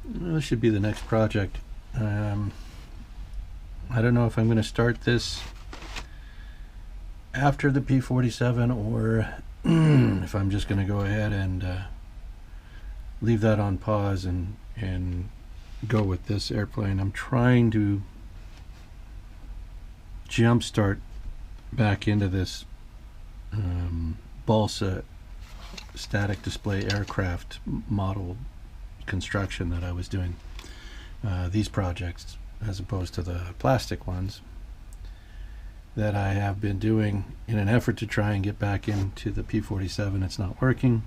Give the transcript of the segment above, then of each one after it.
this should be the next project. I don't know if I'm going to start this after the P-47 or if I'm just going to go ahead and leave that on pause and go with this airplane. I'm trying to jumpstart back into this balsa static display aircraft model construction that I was doing, these projects as opposed to the plastic ones that I have been doing in an effort to try and get back into the P-47. It's not working.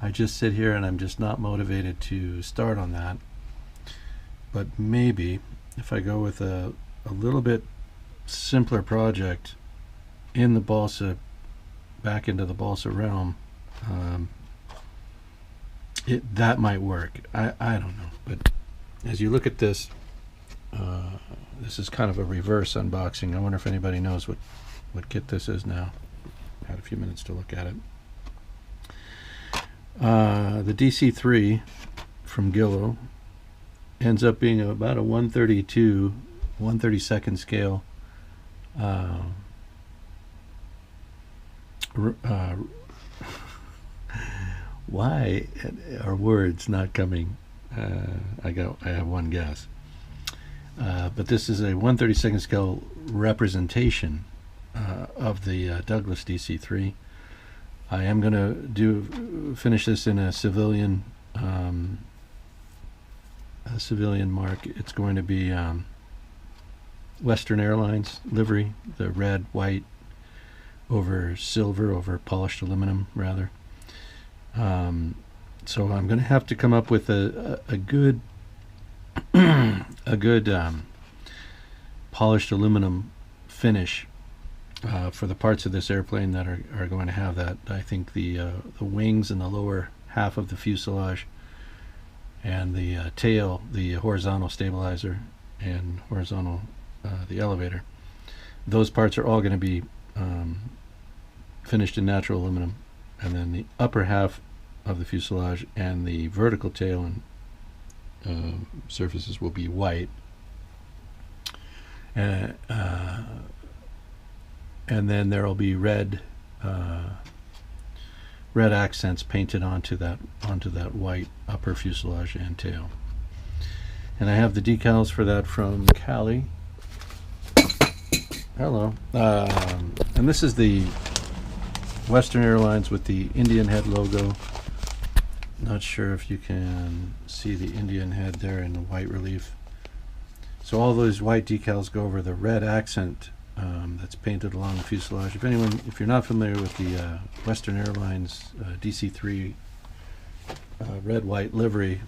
I just sit here and I'm just not motivated to start on that. But maybe if I go with a little bit simpler project in the balsa, back into the balsa realm, that might work. I don't know. But as you look at this, this is kind of a reverse unboxing. I wonder if anybody knows what kit this is now. Had a few minutes to look at it. The Dc-3 from Guillow ends up being about a 132nd scale why are words not coming? I have one guess. But this is a 132nd scale representation of the Douglas Dc-3. I am going to finish this in a civilian mark. It's going to be Western Airlines livery, the red, white over silver, over polished aluminum rather. So I'm going to have to come up with a good polished aluminum finish for the parts of this airplane that are going to have that. I think the wings and the lower half of the fuselage and the tail, the horizontal stabilizer and horizontal the elevator, those parts are all going to be finished in natural aluminum, and then the upper half of the fuselage and the vertical tail and surfaces will be white, and then there will be red accents painted onto that white upper fuselage and tail. And I have the decals for that from Cali. Hello. And this is the Western Airlines with the Indian head logo. Not sure if you can see the Indian head there in the white relief. So all those white decals go over the red accent that's painted along the fuselage. If you're not familiar with the Western Airlines DC-3 red, white livery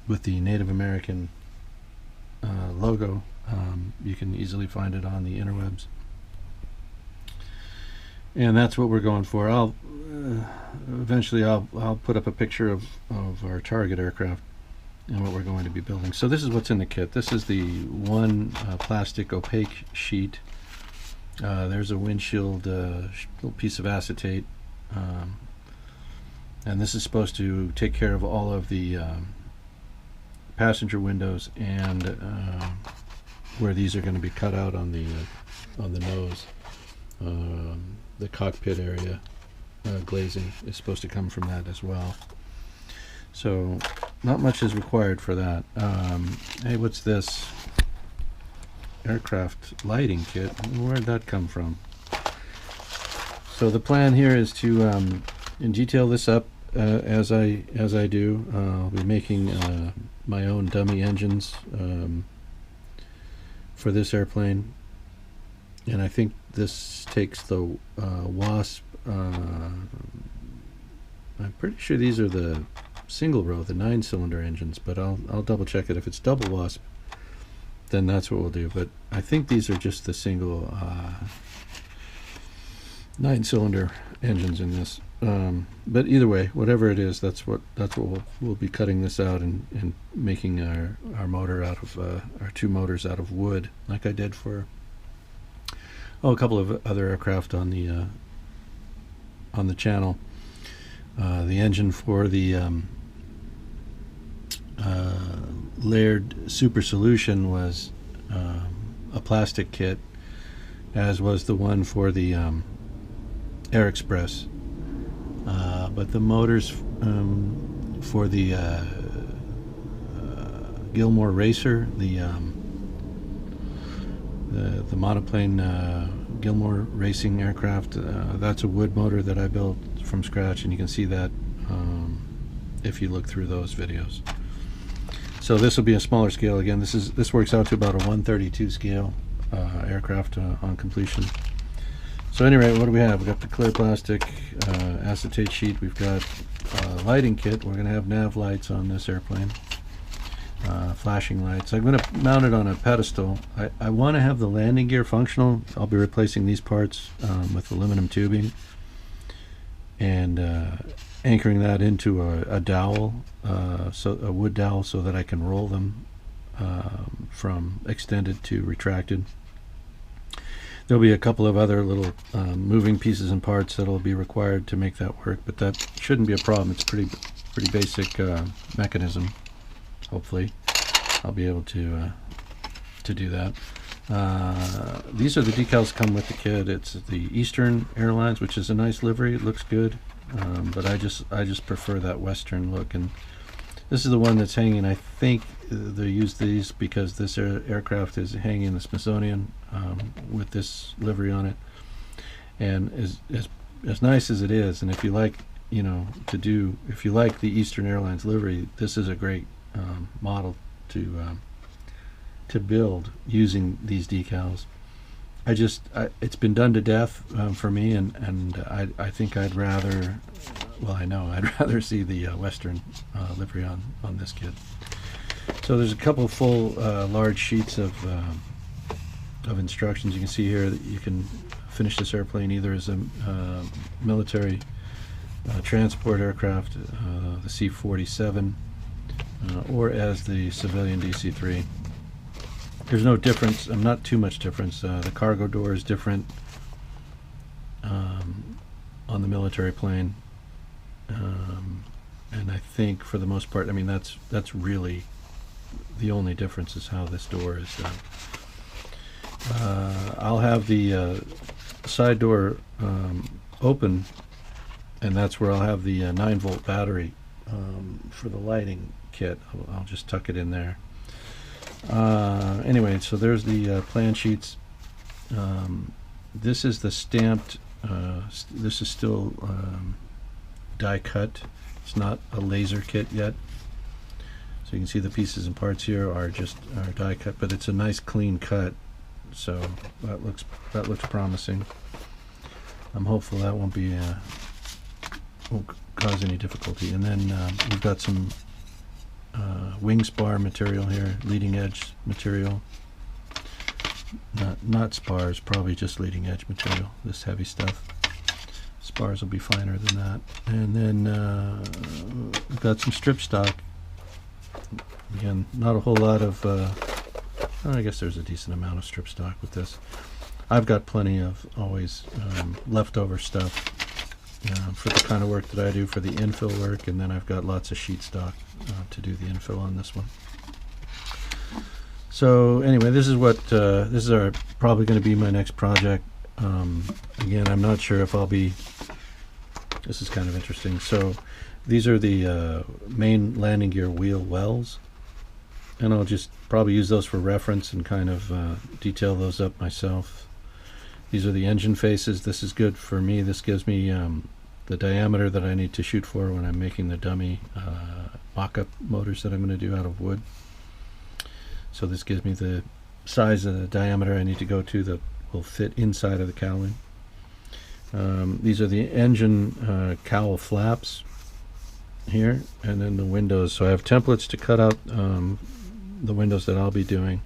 with the Native American logo, you can easily find it on the interwebs. And that's what we're going for. Eventually I'll put up a picture of our target aircraft and what we're going to be building. So this is what's in the kit. This is the one plastic opaque sheet. There's a windshield little piece of acetate, and this is supposed to take care of all of the passenger windows and where these are going to be cut out on the nose. The cockpit area glazing is supposed to come from that as well. So not much is required for that. Hey, what's this? Aircraft lighting kit. Where'd that come from? So the plan here is to detail this up as I do. I'll be making my own dummy engines for this airplane, and I think this takes the Wasp. I'm pretty sure these are the single row, the 9-cylinder engines, but I'll double check it. If it's double Wasp, then that's what we'll do. But I think these are just the single 9-cylinder engines in this. But either way, whatever it is, that's what we'll be cutting this out and making our motor out of our two motors out of wood, like I did for a couple of other aircraft on the channel. The engine for the layered super solution was a plastic kit, as was the one for the Air Express. But the motors for the Gilmore Racer, the monoplane Gilmore racing aircraft, that's a wood motor that I built from scratch, and you can see that if you look through those videos. So this will be a smaller scale. Again, this works out to about a 132 scale aircraft on completion. So anyway, what do we have? We've got the clear plastic acetate sheet. We've got a lighting kit. We're going to have nav lights on this airplane, flashing lights. I'm going to mount it on a pedestal. I want to have the landing gear functional. I'll be replacing these parts with aluminum tubing and anchoring that into a dowel, so a wood dowel, so that I can roll them from extended to retracted. There'll be a couple of other little moving pieces and parts that'll be required to make that work, but that shouldn't be a problem. It's pretty basic mechanism. Hopefully, I'll be able to do that. These are the decals come with the kit. It's the Eastern Airlines, which is a nice livery. It looks good, but I just prefer that Western look. And this is the one that's hanging. I think they use these because this aircraft is hanging in the Smithsonian with this livery on it. And as nice as it is, and if you like, if you like the Eastern Airlines livery, this is a great model to build using these decals. It's been done to death for me, and I think I'd rather, well, I know I'd rather see the Western livery on this kit. So there's a couple full large sheets of instructions. You can see here that you can finish this airplane either as a military transport aircraft, the C-47, or as the civilian DC-3. There's no difference, not too much difference. The cargo door is different on the military plane, and I think for the most part, I mean, that's really the only difference is how this door is done. I'll have the side door open, and that's where I'll have the 9-volt battery for the lighting kit. I'll just tuck it in there. Anyway, so there's the plan sheets. This is the stamped, this is still die cut. It's not a laser kit yet. So you can see the pieces and parts here are die cut, but it's a nice clean cut. So that looks promising. I'm hopeful that won't cause any difficulty. And then we've got some wing spar material here, leading edge material. Not spars, probably just leading edge material, this heavy stuff. Spars will be finer than that. And then we've got some strip stock. Again, not a whole lot of, I guess there's a decent amount of strip stock with this. I've got plenty of always leftover stuff for the kind of work that I do for the infill work, and then I've got lots of sheet stock to do the infill on this one. So anyway, this is what this is probably going to be my next project. Again, I'm not sure if I'll be. This is kind of interesting. So these are the main landing gear wheel wells, and I'll just probably use those for reference and kind of detail those up myself. These are the engine faces. This is good for me. This gives me the diameter that I need to shoot for when I'm making the dummy mock-up motors that I'm going to do out of wood. So this gives me the size of the diameter I need to go to that will fit inside of the cowling. These are the engine cowl flaps here, and then the windows. So I have templates to cut out the windows that I'll be doing,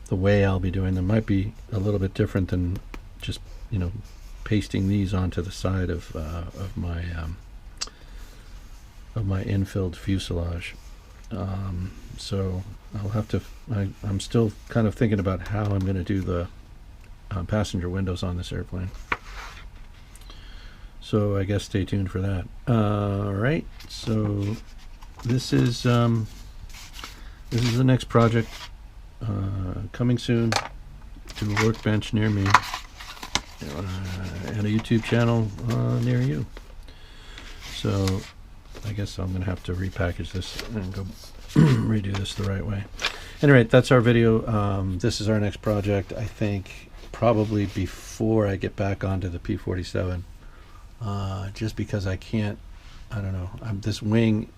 the way I'll be doing them. Might be a little bit different than just pasting these onto the side of my infilled fuselage. So I'll have to. I'm still kind of thinking about how I'm going to do the passenger windows on this airplane. So I guess stay tuned for that. All right. So this is this is the next project coming soon to a workbench near me and a YouTube channel near you. So I guess I'm going to have to repackage this and go redo this the right way. Anyway, that's our video. This is our next project. I think probably before I get back onto the P-47, just because I don't know. This wing,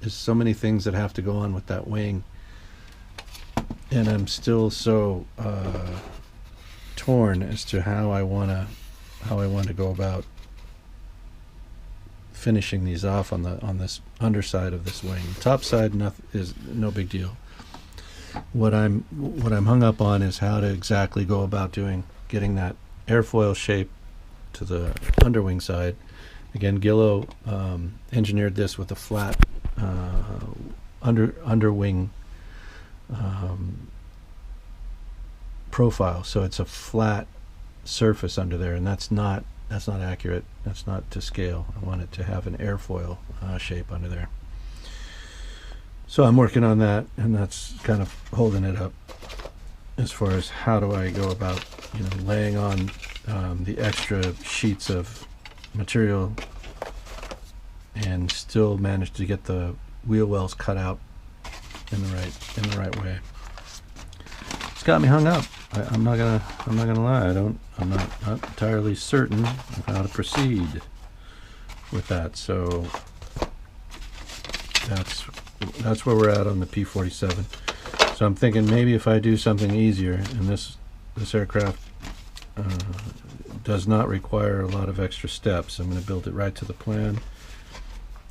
there's so many things that have to go on with that wing, and I'm still so torn as to how I want to go about finishing these off on this underside of this wing. Top side is no big deal. What I'm hung up on is how to exactly go about getting that airfoil shape to the underwing side. Again, Guillow engineered this with a flat underwing profile, so it's a flat surface under there, and that's not accurate. That's not to scale. I want it to have an airfoil shape under there. So I'm working on that, and that's kind of holding it up as far as how do I go about, laying on the extra sheets of material and still manage to get the wheel wells cut out in the right way. It's got me hung up. I'm not gonna lie. I'm not entirely certain of how to proceed with that. So that's where we're at on the P-47. So I'm thinking maybe if I do something easier, and this aircraft does not require a lot of extra steps. I'm going to build it right to the plan.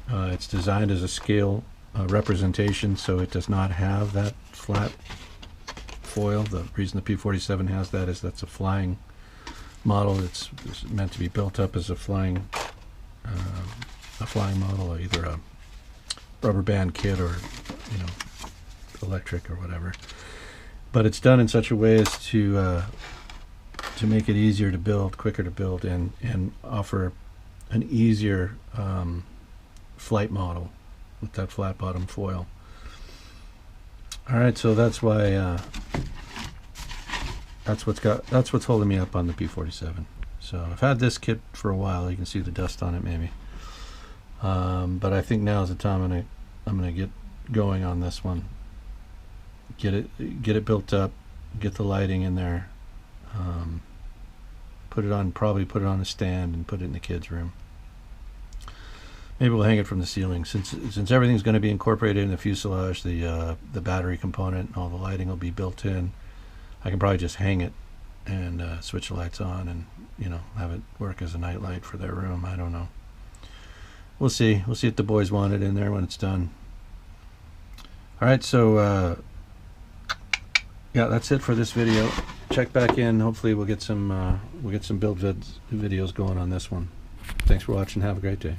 It's designed as a scale representation, so it does not have that flat foil. The reason the P-47 has that is that's a flying model. It's meant to be built up as a flying model, or either a rubber band kit or electric or whatever. But it's done in such a way as to make it easier to build, quicker to build, and offer an easier flight model with that flat bottom foil. All right, so that's why that's what's holding me up on the P-47. So I've had this kit for a while. You can see the dust on it maybe, but I think now is the time I'm gonna get going on this one. Get it built up, get the lighting in there, probably put it on a stand and put it in the kids' room. Maybe we'll hang it from the ceiling, since everything's going to be incorporated in the fuselage. The battery component and all the lighting will be built in. I can probably just hang it and switch the lights on, and have it work as a night light for their room. I don't know. We'll see. We'll see if the boys want it in there when it's done. All right, so yeah, that's it for this video. Check back in. Hopefully we'll get some build videos going on this one. Thanks for watching. Have a great day.